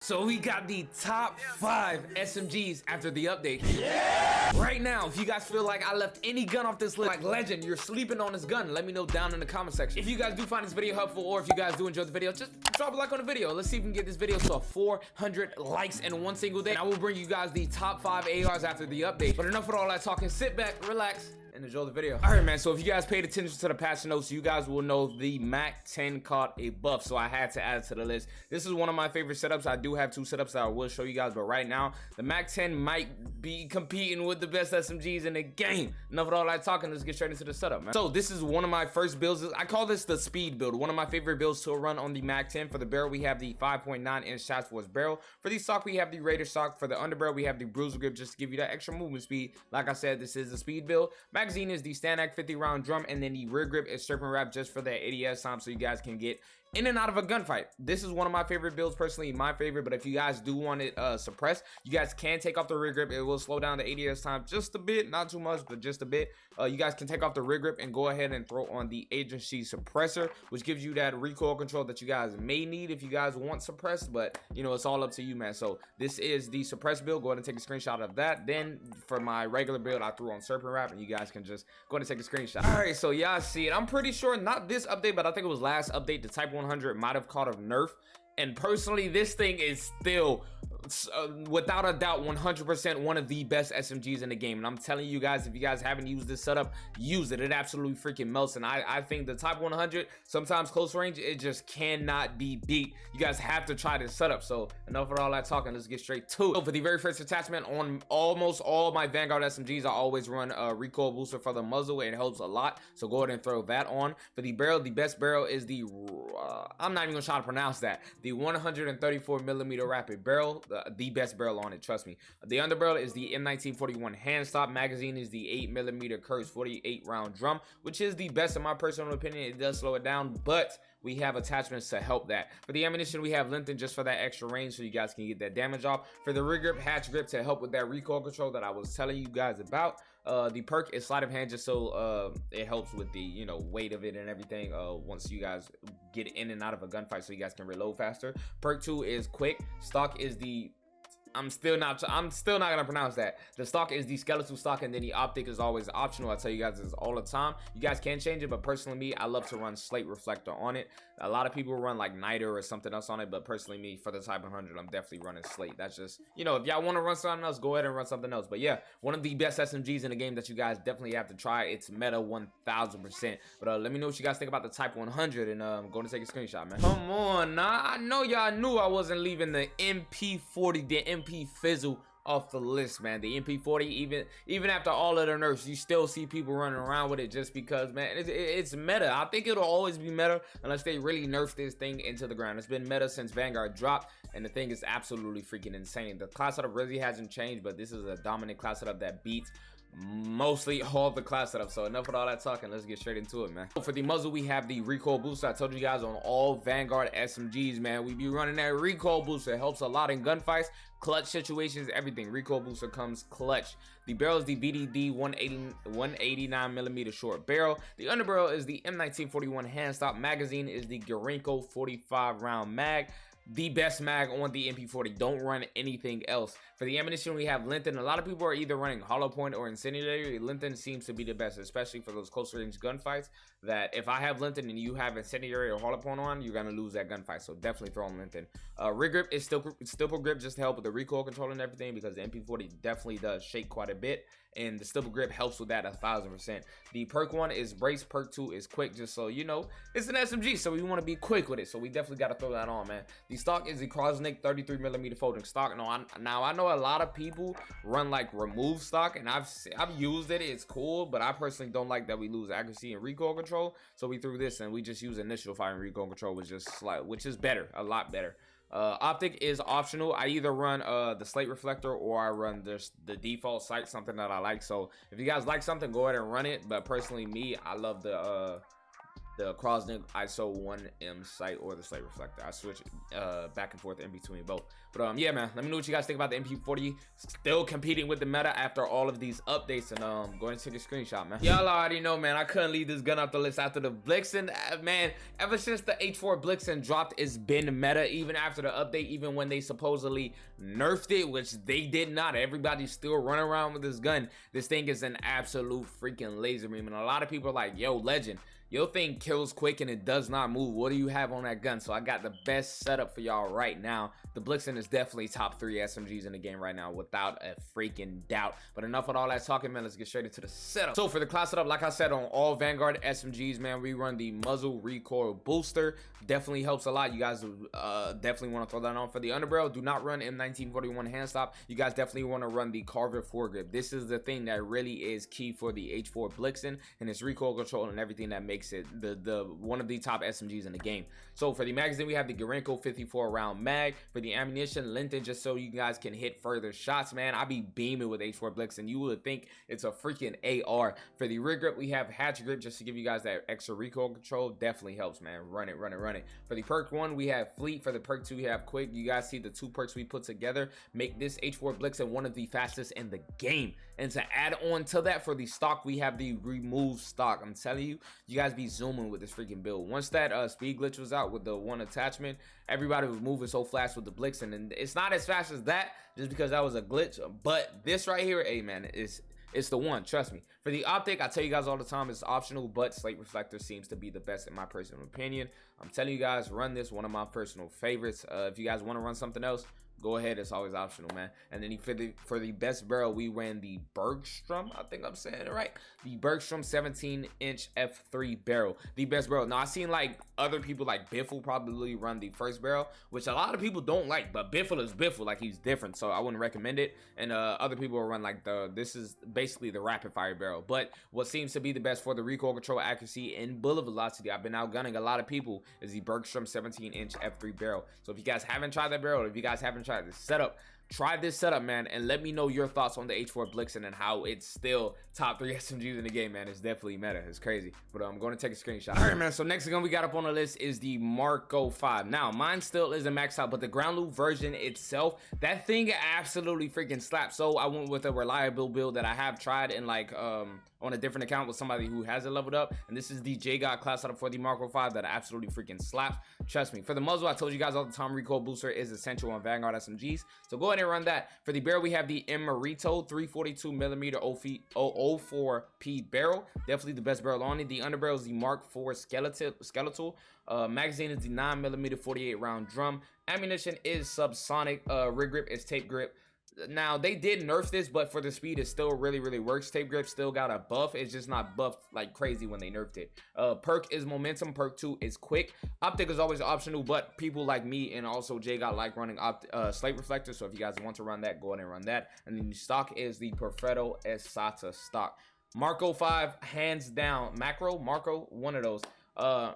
So we got the top 5 SMGs after the update. Right now, if you guys feel like I left any gun off this list, like Legend, you're sleeping on this gun, let me know down in the comment section. If you guys do find this video helpful, or if you guys do enjoy the video, just drop a like on the video. Let's see if we can get this video to 400 likes in one single day. And I will bring you guys the top 5 ARs after the update. But enough with all that talking, sit back, relax, and enjoy the video. All right, man, so if you guys paid attention to the patch notes, you guys will know the Mac 10 caught a buff, so I had to add it to the list. This is one of my favorite setups. I do have 2 setups that I will show you guys, but right now, the Mac 10 might be competing with the best SMGs in the game. Enough of all that talking, let's get straight into the setup, man. So this is one of my first builds. I call this the speed build, one of my favorite builds to run on the Mac 10. For the barrel, we have the 5.9 inch Task Force barrel. For the stock, we have the Raider stock. For the underbarrel, we have the Bruiser grip, just to give you that extra movement speed. Like I said, this is a speed build. Magazine is the Stand 50 round drum, and then the rear grip is Serpent Wrap, just for that ADS time, so you guys can get in and out of a gunfight. This is one of my favorite builds, personally my favorite, but if you guys do want it suppressed, you guys can take off the rear grip. It will slow down the ADS time just a bit, not too much, but just a bit. You guys can take off the rear grip and go ahead and throw on the agency suppressor, which gives you that recoil control that you guys may need if you guys want suppressed, but you know, it's all up to you, man. So this is the suppressed build. Go ahead and take a screenshot of that. Then for my regular build, I threw on Serpent Wrap, and you guys can just go ahead and take a screenshot. All right, so y'all see it. I'm pretty sure not this update, but I think it was last update, the Type 100 might have caught a nerf, and personally this thing is still without a doubt 100% one of the best SMGs in the game. And I'm telling you guys, if you guys haven't used this setup, use it. It absolutely freaking melts. And I think the Type 100, sometimes close range, it just cannot be beat. You guys have to try this setup. So enough of all that talking, let's get straight to it. So for the very first attachment on almost all my Vanguard SMGs, I always run a recoil booster for the muzzle. It helps a lot, so go ahead and throw that on. For the barrel, the best barrel is the I'm not even gonna try to pronounce that, the 134 millimeter rapid barrel, the best barrel on it, trust me. The underbarrel is the M1941 hand stop. Magazine is the 8 millimeter Kurz 48 round drum, which is the best in my personal opinion. It does slow it down, but we have attachments to help that. For the ammunition, we have lengthen just for that extra range, so you guys can get that damage off. For the rear grip, hatch grip to help with that recoil control that I was telling you guys about. The perk is sleight of hand, just so it helps with the, you know, weight of it and everything once you guys get in and out of a gunfight, so you guys can reload faster. Perk 2 is quick. Stock is the I'm still not gonna pronounce that. The stock is the skeletal stock, and then the optic is always optional. I tell you guys this all the time. You guys can change it, but personally me, I love to run slate reflector on it. A lot of people run like niter or something else on it, but personally me, for the Type 100, I'm definitely running slate. That's just, you know, if y'all want to run something else, go ahead and run something else. But yeah, one of the best SMGs in the game that you guys definitely have to try. It's meta 1000%. But let me know what you guys think about the Type 100, and go and take a screenshot, man. Come on, nah, I know y'all knew I wasn't leaving the MP40, the MP Fizzle off the list, man. The MP40, even after all of the nerfs, you still see people running around with it, just because, man, it's meta. I think it'll always be meta unless they really nerf this thing into the ground. It's been meta since Vanguard dropped, and the thing is absolutely freaking insane. The class setup really hasn't changed, but this is a dominant class setup that beats mostly all the class setup. So enough with all that talking, let's get straight into it, man. For the muzzle, we have the recoil booster. I told you guys on all Vanguard SMGs, man, we be running that recoil booster. It helps a lot in gunfights, clutch situations, everything. Recoil booster comes clutch. The barrel is the VDD 189 millimeter short barrel. The underbarrel is the M1941 hand stop. Magazine is the Garenko 45 round mag. The best mag on the MP40. Don't run anything else. For the ammunition, we have lengthen. A lot of people are either running hollow point or incendiary. Lengthen seems to be the best, especially for those close range gunfights, that if I have lengthen and you have incendiary or hollow point on, you're gonna lose that gunfight. So definitely throw on lengthen. Rear grip is stipple grip, just to help with the recoil control and everything, because the MP40 definitely does shake quite a bit, and the stipple grip helps with that 1000%. The perk 1 is brace. Perk 2 is quick, just so you know, it's an SMG, so we want to be quick with it, so we definitely got to throw that on, man. The stock is the Krosnick 33 millimeter folding stock. Now I know a lot of people run like remove stock, and I've used it. It's cool, but I personally don't like that we lose accuracy and recoil control, so we threw this, and we just use initial fire and recoil control, which is better, a lot better. Optic is optional. I either run the slate reflector, or I run the default sight, something that I like. So if you guys like something, go ahead and run it, but personally me, I love the the Krosnick ISO 1M sight or the slate reflector. I switch back and forth in between both. But yeah, man, let me know what you guys think about the MP40 still competing with the meta after all of these updates. And go ahead and take a screenshot, man. Y'all already know, man, I couldn't leave this gun off the list after the Blixen. Man, ever since the H4 Blixen dropped, it's been meta. Even after the update, even when they supposedly nerfed it, which they did not. Everybody's still running around with this gun. This thing is an absolute freaking laser beam, and a lot of people are like, yo, Legend, your thing kills quick and it does not move. What do you have on that gun? So I got the best setup for y'all right now. The Blixen is definitely top 3 SMGs in the game right now, without a freaking doubt. But enough with all that talking, man. Let's get straight into the setup. So for the class setup, like I said, on all Vanguard SMGs, man, we run the muzzle recoil booster. Definitely helps a lot. You guys definitely want to throw that on. For the underbarrel, do not run M1941 hand stop. You guys definitely want to run the Carver foregrip. This is the thing that really is key for the H4 Blixen, and its recoil control and everything that makes it the one of the top SMGs in the game. So for the magazine, we have the Gorenko 54 round mag. For the ammunition, Linton, just so you guys can hit further shots, man. I be beaming with H4 Blixen. You would think it's a freaking AR. For the rear grip, we have hatch grip, just to give you guys that extra recoil control. Definitely helps, man. Run it. For the perk 1, we have fleet. For the perk 2, we have quick. You guys see the 2 perks we put together make this H4 Blixen one of the fastest in the game. And to add on to that, for the stock, we have the remove stock. I'm telling you, you guys be zooming with this freaking build. Once that speed glitch was out with the 1 attachment, everybody was moving so fast with the Blixen, and it's not as fast as that just because that was a glitch. But this right here, hey man, it's the one, trust me. For the optic, I tell you guys all the time, it's optional, but slate reflector seems to be the best in my personal opinion. I'm telling you guys, run this, one of my personal favorites. If you guys want to run something else, go ahead, it's always optional, man. And then for the best barrel, we ran the Bergstrom, I think I'm saying it right, the Bergstrom 17-inch F3 barrel, the best barrel. Now I seen like other people like Biffle probably run the first barrel, which a lot of people don't like, but Biffle is Biffle, like he's different, so I wouldn't recommend it. And other people will run like this is basically the rapid fire barrel. But what seems to be the best for the recoil control, accuracy, and bullet velocity, I've been outgunning a lot of people, is the Bergstrom 17-inch F3 barrel. So if you guys haven't tried that barrel, if you guys haven't tried this setup, try this setup, man, and let me know your thoughts on the H4 Blixen and how it's still top 3 SMGs in the game, man. It's definitely meta. It's crazy. But I'm going to take a screenshot. All right, man, so next gun we got up on the list is the Marco 5. Now, mine still isn't maxed out, but the ground loop version itself, that thing absolutely freaking slaps. So I went with a reliable build that I have tried in like on a different account with somebody who has it leveled up, and this is the jgod class setup for the Marco 5 that absolutely freaking slaps. Trust me. For the muzzle, I told you guys all the time, recoil booster is essential on Vanguard SMGs, so go ahead and run that. For the barrel, we have the Emerito 342mm 04P barrel, definitely the best barrel on it. The underbarrel is the Mark IV skeletal. Magazine is the 9mm 48 round drum. Ammunition is subsonic. Rear grip is tape grip. Now they did nerf this, but for the speed it still really works. Tape grip still got a buff, it's just not buffed like crazy when they nerfed it. Perk is momentum, perk 2 is quick. Optic is always optional, but people like me and also jgod like running slate reflector, so if you guys want to run that, go ahead and run that. And then the stock is the Perfetto SATA stock. Marco 5, hands down. Marco, one of those.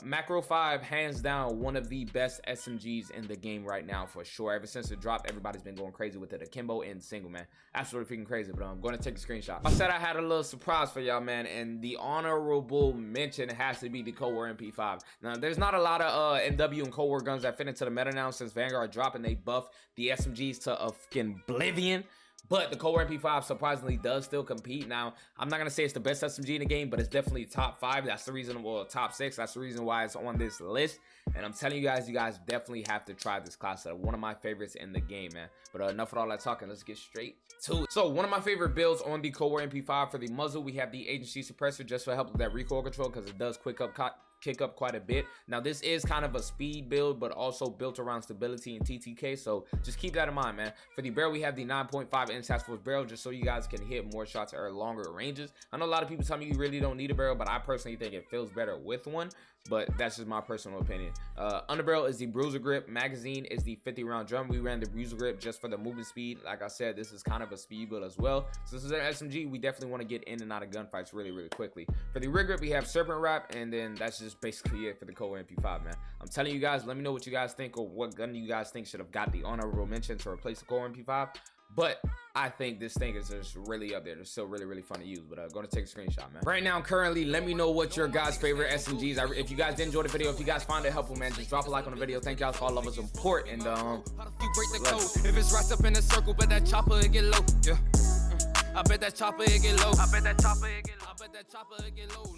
Macro 5, hands down, one of the best SMGs in the game right now for sure. Ever since it dropped, everybody's been going crazy with it. Akimbo and single, man, absolutely freaking crazy. But I'm going to take a screenshot. I said I had a little surprise for y'all, man, and the honorable mention has to be the Cold War MP5. Now there's not a lot of MW and Cold War guns that fit into the meta now since Vanguard dropped and they buffed the SMGs to a fucking oblivion. But the Cold War MP5 surprisingly does still compete. Now, I'm not going to say it's the best SMG in the game, but it's definitely top 5. That's the reason, well, top 6. That's the reason why it's on this list. And I'm telling you guys definitely have to try this class setup. One of my favorites in the game, man. But enough of all that talking. Let's get straight to it. So, one of my favorite builds on the Cold War MP5, for the muzzle, we have the agency suppressor just for help with that recoil control because it does kick up quite a bit. Now this is kind of a speed build, but also built around stability and TTK, so just keep that in mind, man. For the barrel, we have the 9.5 inch task force barrel just so you guys can hit more shots at longer ranges. I know a lot of people tell me you really don't need a barrel, but I personally think it feels better with one, but that's just my personal opinion. Underbarrel is the bruiser grip. Magazine is the 50 round drum. We ran the bruiser grip just for the movement speed. Like I said, this is kind of a speed build as well, so this is an SMG we definitely want to get in and out of gunfights really quickly. For the rear grip, we have serpent wrap, and then that's just basically it for the Cold War MP5, man. I'm telling you guys, let me know what you guys think, or what gun you guys think should have got the honorable mention to replace the Cold War MP5. but I think this thing is just really up there. It's still really fun to use, but I'm gonna take a screenshot, man. Right now, currently, let me know what your guys' favorite SMGs. If you guys did enjoy the video, if you guys found it helpful, man, just drop a like on the video. Thank y'all for all love and support, and if it's right up in a circle, but that chopper it get low, yeah. I bet that chopper it get low. I bet that chopper it get low.